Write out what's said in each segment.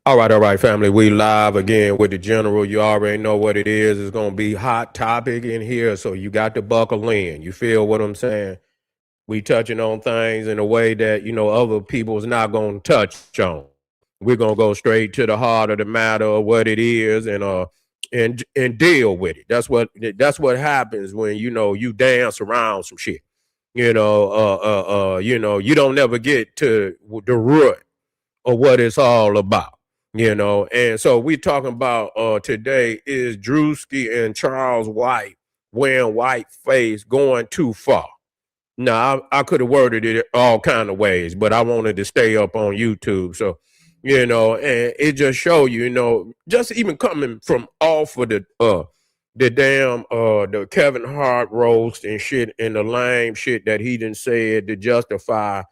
All right, family. We live again with the general. You already know what it is. It's gonna be hot topic in here, so you got to buckle in. You feel what I'm saying? We touching on things in a way that other people's not gonna touch on. We're gonna go straight to the heart of the matter of what it is, and deal with it. That's what happens when you dance around some shit. You don't never get to the root of what it's all about. And so we talking about today is Druski and Charles White wearing Whiteface going too far. Now I could have worded it all kind of ways, but I wanted to stay up on YouTube. So, and it just show just even coming from off of the Kevin Hart roast and shit and the lame shit that he didn't said to justify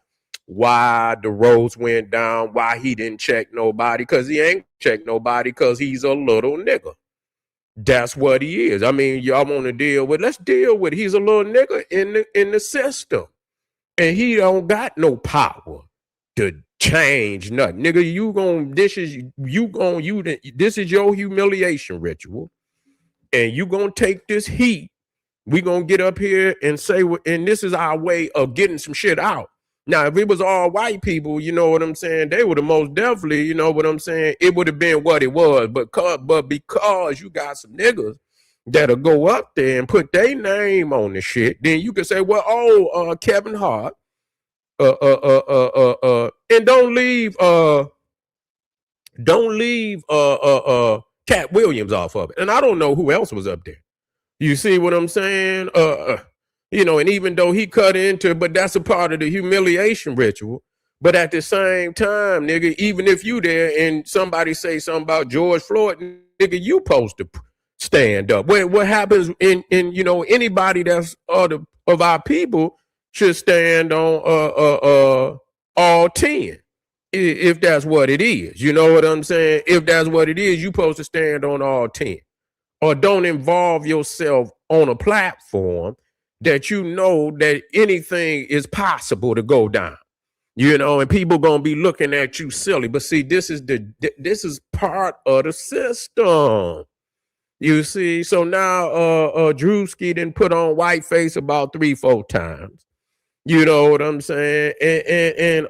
why the roads went down, why he didn't check nobody, because he ain't check nobody because he's a little nigga. That's what he is. I mean, y'all want to deal with, let's deal with it. He's a little nigga in the system. And he don't got no power to change nothing. Nigga, this is your humiliation ritual. And you gonna take this heat. We gonna get up here and say, and this is our way of getting some shit out. Now, if it was all white people, you know what I'm saying, they would have most definitely, you know what I'm saying, it would have been what it was. But because you got some niggas that'll go up there and put their name on the shit, then you can say, well, Kevin Hart, and don't leave Cat Williams off of it. And I don't know who else was up there. You see what I'm saying? And even though he cut into it, but that's a part of the humiliation ritual. But at the same time, nigga, even if you there and somebody say something about George Floyd, nigga, you supposed to stand up. What happens in anybody that's of our people should stand on all 10. If that's what it is. You know what I'm saying? If that's what it is, you supposed to stand on all 10. Or don't involve yourself on a platform that you know that anything is possible to go down, and people gonna be looking at you silly. But see, this is part of the system. You see, so now Druski didn't put on Whiteface about 3-4 times. You know what I'm saying? And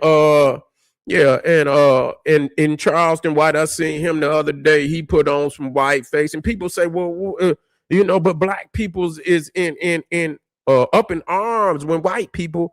in Charleston, White, I seen him the other day. He put on some Whiteface, and people say, well, but black people's is in up in arms when white people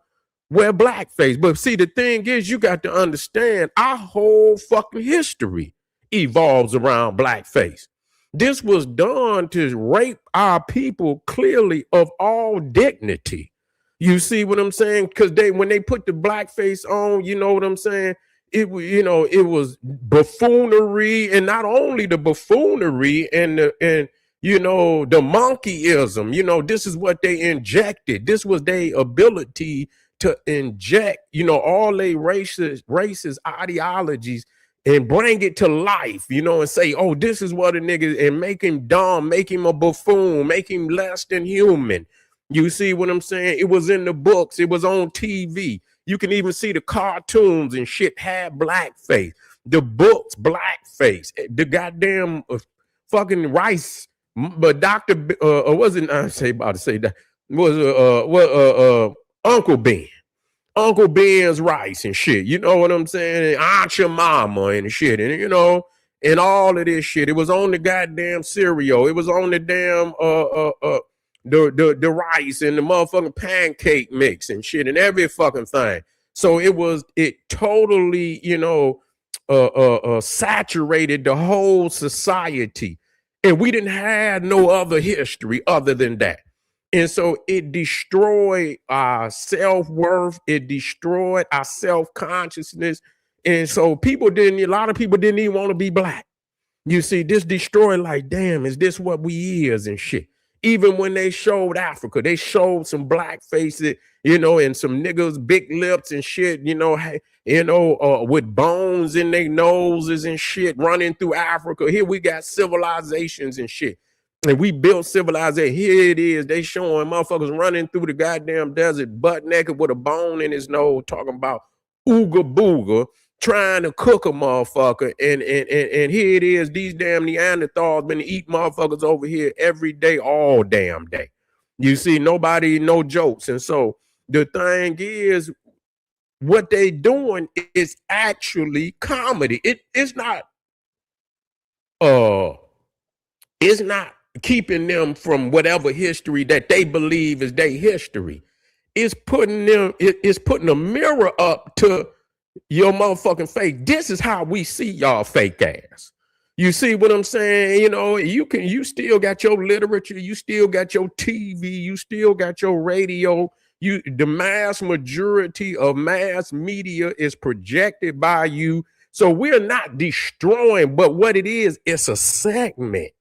wear blackface. But see, the thing is, you got to understand, our whole fucking history evolves around blackface. This was done to rape our people clearly of all dignity. You see what I'm saying? Because when they put the blackface on, you know what I'm saying? It was buffoonery, and not only the buffoonery and the monkeyism. This is what they injected. This was their ability to inject, all their racist ideologies and bring it to life, and say, oh, this is what a nigga, and make him dumb, make him a buffoon, make him less than human. You see what I'm saying? It was in the books. It was on TV. You can even see the cartoons and shit had blackface. The books, blackface. The goddamn fucking Rice, but Dr. Wasn't I about to say that was Uncle Ben. Uncle Ben's rice and shit. You know what I'm saying? And Aunt Your Mama and shit. And and all of this shit. It was on the goddamn cereal. It was on the damn the rice and the motherfucking pancake mix and shit and every fucking thing. So it totally, saturated the whole society. And we didn't have no other history other than that. And so it destroyed our self-worth. It destroyed our self-consciousness. And so a lot of people didn't even want to be black. You see, this destroyed, like, damn, is this what we is and shit. Even when they showed Africa, they showed some black faces, and some niggas, big lips and shit, with bones in their noses and shit running through Africa. Here we got civilizations and shit. And we built civilization. Here it is. They showing motherfuckers running through the goddamn desert butt naked with a bone in his nose talking about ooga booga, trying to cook a motherfucker, and here it is, these damn Neanderthals been eating motherfuckers over here every day, all damn day. You see, nobody, no jokes. And so the thing is, what they doing is actually comedy. It's not keeping them from whatever history that they believe is their history. It's putting a mirror up to your motherfucking face. This is how we see y'all fake ass. You see what I'm saying? You know, you still got your literature, you still got your TV, you still got your radio. The mass majority of mass media is projected by you. So we're not destroying, but what it is, it's a segment.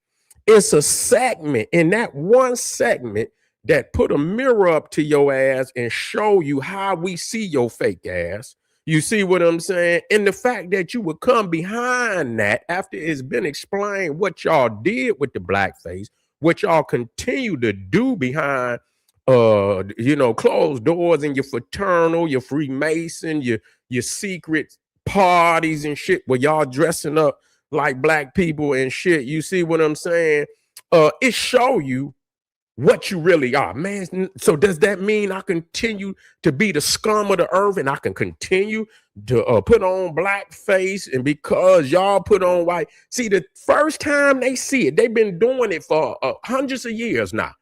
It's a segment. And that one segment that put a mirror up to your ass and show you how we see your fake ass. You see what I'm saying? And the fact that you would come behind that after it's been explained what y'all did with the blackface, what y'all continue to do behind closed doors in your fraternal, your Freemason, your secret parties and shit where y'all dressing up like black people and shit. You see what I'm saying? It show you what you really are, man. So does that mean I continue to be the scum of the earth and I can continue to put on blackface, and because y'all put on white? See, the first time they see it, they've been doing it for hundreds of years now.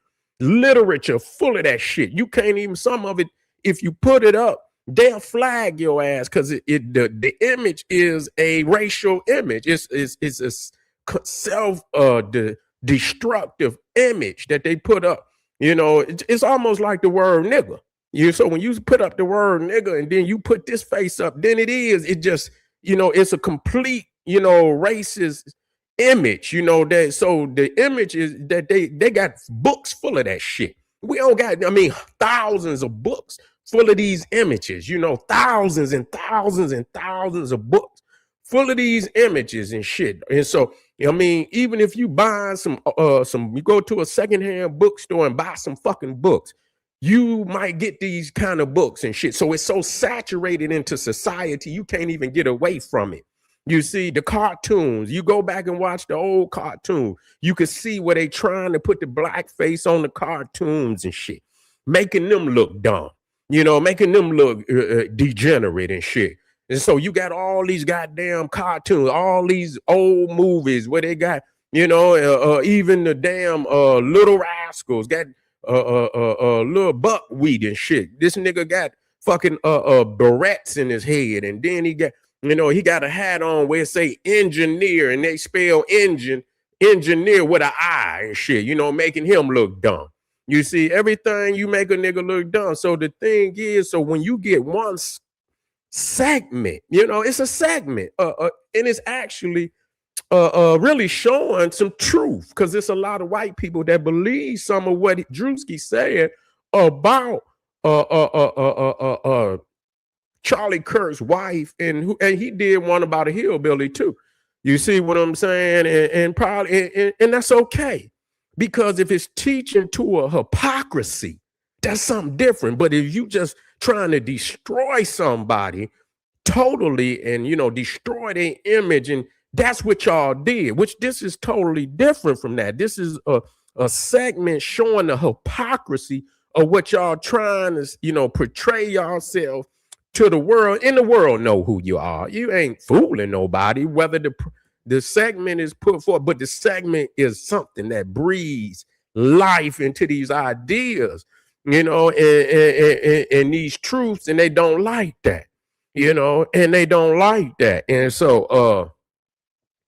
Literature full of that shit. You can't even, some of it, if you put it up, they'll flag your ass because the image is a racial image. It's a self destructive image that they put up. You know, it's almost like the word nigga. So when you put up the word nigga and then you put this face up, then it just, it's a complete, racist image, that. So the image is that they got books full of that shit. We don't got, thousands of books full of these images, thousands and thousands and thousands of books full of these images and shit. And so, even if you buy you go to a secondhand bookstore and buy some fucking books, you might get these kind of books and shit. So it's so saturated into society, you can't even get away from it. You see the cartoons, you go back and watch the old cartoon, you can see where they trying to put the blackface on the cartoons and shit, making them look dumb, making them look degenerate and shit. And so you got all these goddamn cartoons, all these old movies where they got, even the damn Little Rascals got little buckwheat and shit. This nigga got fucking barrettes in his head, and then he got, he got a hat on where it say engineer, and they spell engineer with an I and shit, making him look dumb. You see, everything you make a nigga look dumb. So the thing is, so when you get one segment, it's a segment, and it's actually really showing some truth, because it's a lot of white people that believe some of what Druski said about Charlie Kirk's wife, and he did one about a hillbilly too. You see what I'm saying? And probably and that's okay, because if it's teaching to a hypocrisy, that's something different. But if you just trying to destroy somebody totally and destroy their image, and that's what y'all did, which this is totally different from that. This is a segment showing the hypocrisy of what y'all trying to portray yourself to the world, and the world know who you are. You ain't fooling nobody, whether the segment is put forth, but the segment is something that breathes life into these ideas, and these truths, and they don't like that, and they don't like that. And so,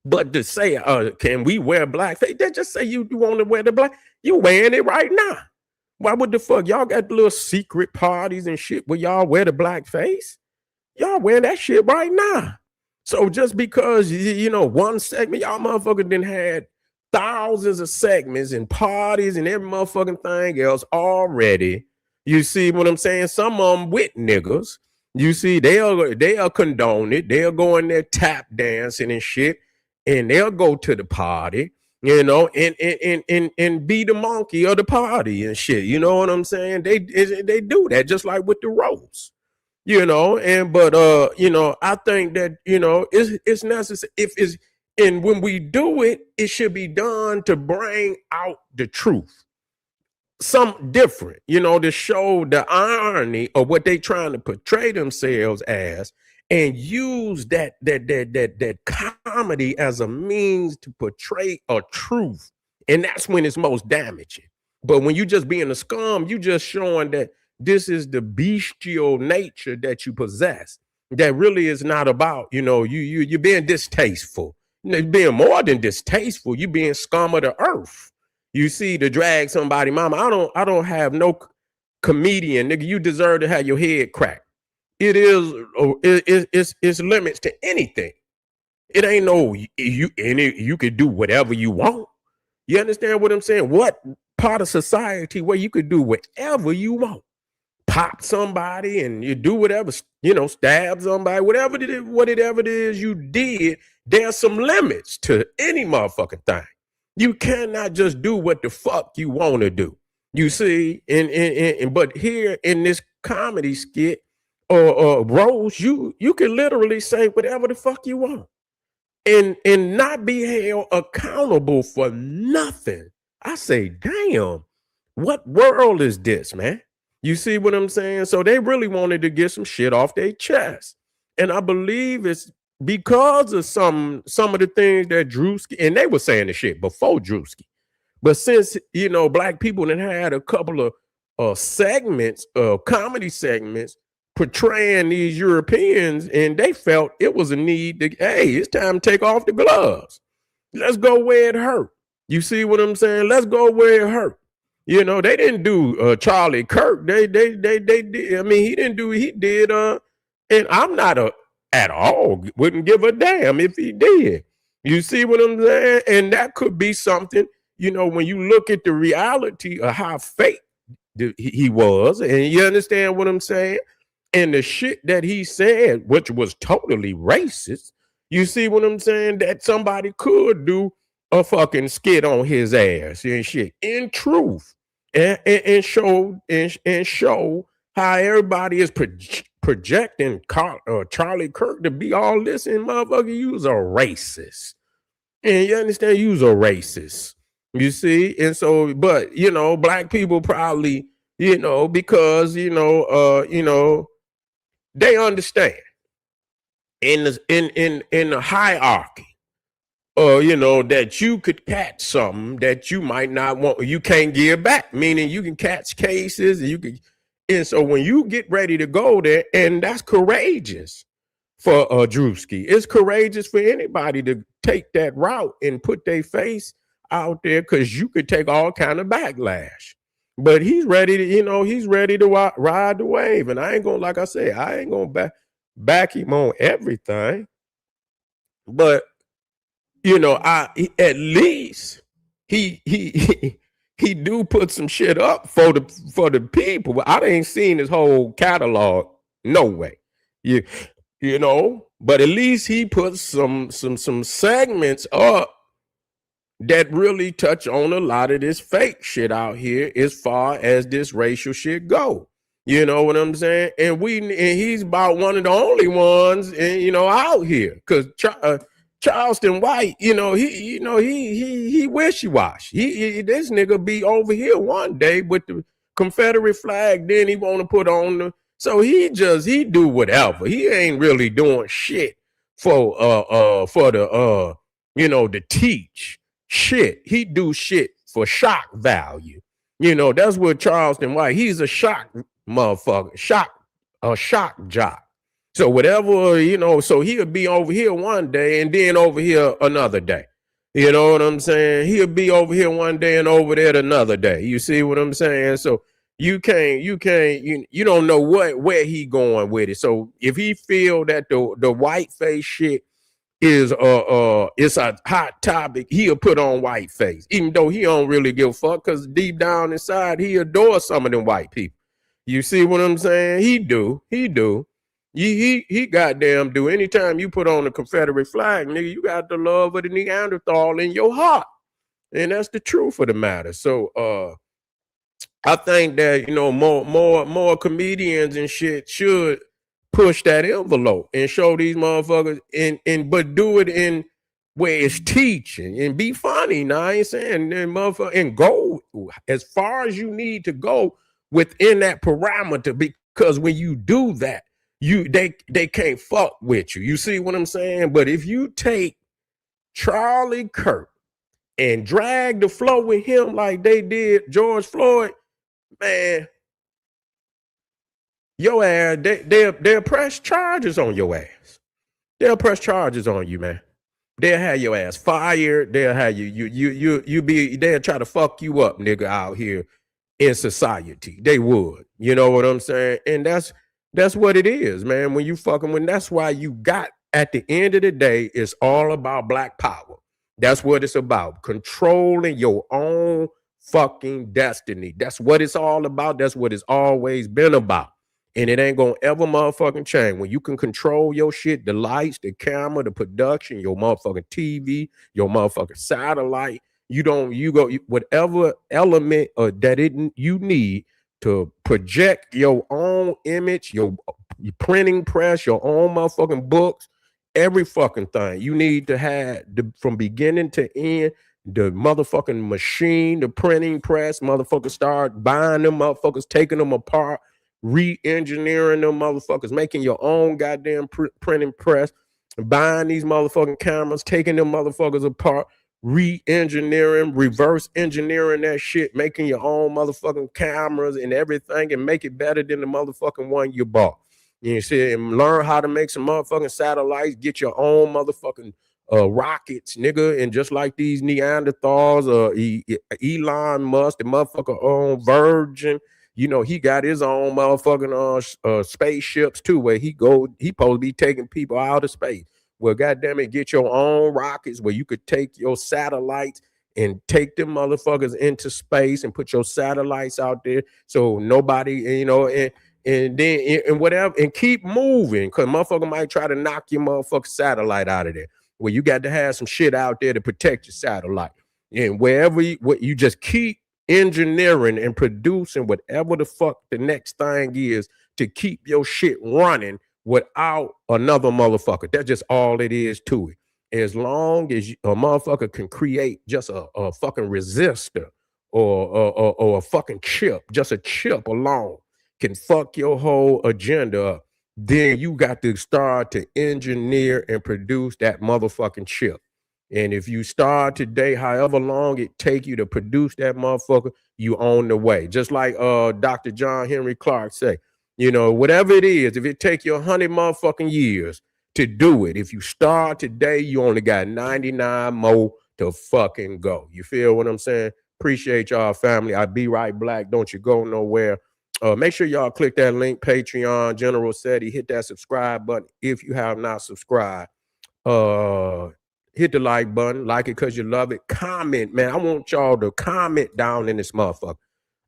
but to say, can we wear blackface? They just say you want to wear the black, you wearing it right now. Why would the fuck y'all got little secret parties and shit where y'all wear the blackface? Y'all wearing that shit right now. So just because, one segment, y'all motherfucker done had thousands of segments and parties and every motherfucking thing else already. You see what I'm saying? Some of them with niggas. You see, they'll condone it. They'll go in there tap dancing and shit, and they'll go to the party, and be the monkey of the party and shit. You know what I'm saying? They do that, just like with the roast. I think that, it's necessary if it's, and when we do it, it should be done to bring out the truth, something different, to show the irony of what they trying to portray themselves as, and use that comedy as a means to portray a truth. And that's when it's most damaging. But when you just being a scum, you just showing that this is the bestial nature that you possess. That really is not about, you're being distasteful. You're being more than distasteful. You being scum of the earth. You see, to drag somebody, mama. I don't have no comedian, nigga. You deserve to have your head cracked. It is, it's limits to anything. It ain't no you could do whatever you want. You understand what I'm saying? What part of society where you could do whatever you want? Pop somebody and you do whatever, stab somebody, whatever it is you did. There's some limits to any motherfucking thing. You cannot just do what the fuck you want to do. You see, but here in this comedy skit or roast, you can literally say whatever the fuck you want and not be held accountable for nothing. I say, damn, what world is this, man? You see what I'm saying? So they really wanted to get some shit off their chest. And I believe it's because of some of the things that Druski, and they were saying the shit before Druski. But since, black people had a couple of segments, comedy segments, portraying these Europeans, and they felt it was a need to, hey, it's time to take off the gloves. Let's go where it hurt. You see what I'm saying? Let's go where it hurt. They didn't do Charlie Kirk. They did. I mean, he didn't do. He did. And I'm not at all. Wouldn't give a damn if he did. You see what I'm saying? And that could be something. When you look at the reality of how fake he was, and you understand what I'm saying, and the shit that he said, which was totally racist. You see what I'm saying? That somebody could do a fucking skit on his ass and shit in truth, and show how everybody is projecting Charlie Kirk to be all this, and motherfucker, you was a racist, and you understand, you was a racist. You see, and so, but black people probably, because they understand in the hierarchy. That you could catch something that you might not want, you can't give back, meaning you can catch cases and so when you get ready to go there, and that's courageous for Druski. It's courageous for anybody to take that route and put their face out there, because you could take all kind of backlash. But he's ready to, he's ready to ride the wave. And I ain't gonna, like I say, I ain't gonna back him on everything. But at least he do put some shit up for the people. I ain't seen his whole catalog, no way. But at least he put some segments up that really touch on a lot of this fake shit out here as far as this racial shit go. You know what I'm saying? And he's about one of the only ones, out here, because Charleston White, he wishy-washy. This nigga be over here one day with the Confederate flag, then he want to put on so he do whatever. He ain't really doing shit for the to teach shit. He do shit for shock value. That's what Charleston White. He's a shock motherfucker, a shock jock. So whatever, so he'll be over here one day and then over here another day. You know what I'm saying? He'll be over here one day and over there another day. You see what I'm saying? So you don't know where he going with it. So if he feel that the whiteface shit is it's a hot topic, he'll put on whiteface, even though he don't really give a fuck, because deep down inside he adores some of them white people. You see what I'm saying? He do. He goddamn do. Anytime you put on the Confederate flag, nigga, you got the love of the Neanderthal in your heart. And that's the truth of the matter. So I think that, more comedians and shit should push that envelope and show these motherfuckers but do it in where it's teaching and be funny. Now I ain't saying motherfucker and go as far as you need to go within that parameter, because when you do that, they can't fuck with you. You see what I'm saying? But if you take Charlie Kirk and drag the flow with him like they did George Floyd, man, your ass, they'll press charges on your ass. They'll press charges on you, man. They'll have your ass fired. They'll have they'll try to fuck you up, nigga, out here in society. They would. You know what I'm saying? And that's what it is, man. When you fucking that's why you got, at the end of the day, it's all about black power. That's what it's about. Controlling your own fucking destiny. That's what it's all about. That's what it's always been about. And it ain't gonna ever motherfucking change. When you can control your shit, the lights, the camera, the production, your motherfucking TV, your motherfucking satellite, whatever element you need to project your own image, your printing press, your own motherfucking books, every fucking thing. You need to have from beginning to end, the motherfucking machine, the printing press, motherfuckers start buying them motherfuckers, taking them apart, re-engineering them motherfuckers, making your own goddamn printing press, buying these motherfucking cameras, taking them motherfuckers apart, re-engineering, reverse engineering that shit, making your own motherfucking cameras and everything, and make it better than the motherfucking one you bought. You see, and learn how to make some motherfucking satellites, get your own motherfucking rockets, nigga, and just like these Neanderthals, Elon Musk, the motherfucker own Virgin, you know, he got his own motherfucking spaceships too, where he supposed to be taking people out of space. Well, goddamn it, get your own rockets where you could take your satellites and take them motherfuckers into space and put your satellites out there so nobody, you know, and then and whatever, and keep moving, because motherfucker might try to knock your motherfucking satellite out of there. Well, you got to have some shit out there to protect your satellite. And wherever you just keep engineering and producing whatever the fuck the next thing is to keep your shit running without another motherfucker. That's just all it is to it. As long as a motherfucker can create just a fucking resistor or a fucking chip, just a chip alone can fuck your whole agenda up, then you got to start to engineer and produce that motherfucking chip. And if you start today, however long it take you to produce that motherfucker, you on the way. Just like Dr. John Henry Clark say, you know, whatever it is, if it take you 100 motherfucking years to do it, if you start today, you only got 99 more to fucking go. You feel what I'm saying? Appreciate y'all, family. I be right black. Don't you go nowhere. Make sure y'all click that link, Patreon, generalseti. Hit that subscribe button if you have not subscribed. Hit the like button, like it because you love it. Comment, man. I want y'all to comment down in this motherfucker.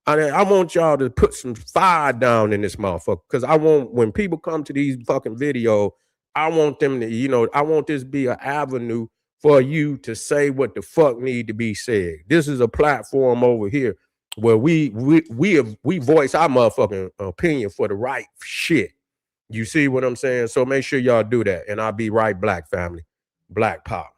I want y'all to put some fire down in this motherfucker, because I want, when people come to these fucking videos, I want them to, you know, I want this to be an avenue for you to say what the fuck need to be said. This is a platform over here where we voice our motherfucking opinion for the right shit. You see what I'm saying? So make sure y'all do that, and I'll be right black, family. Black power.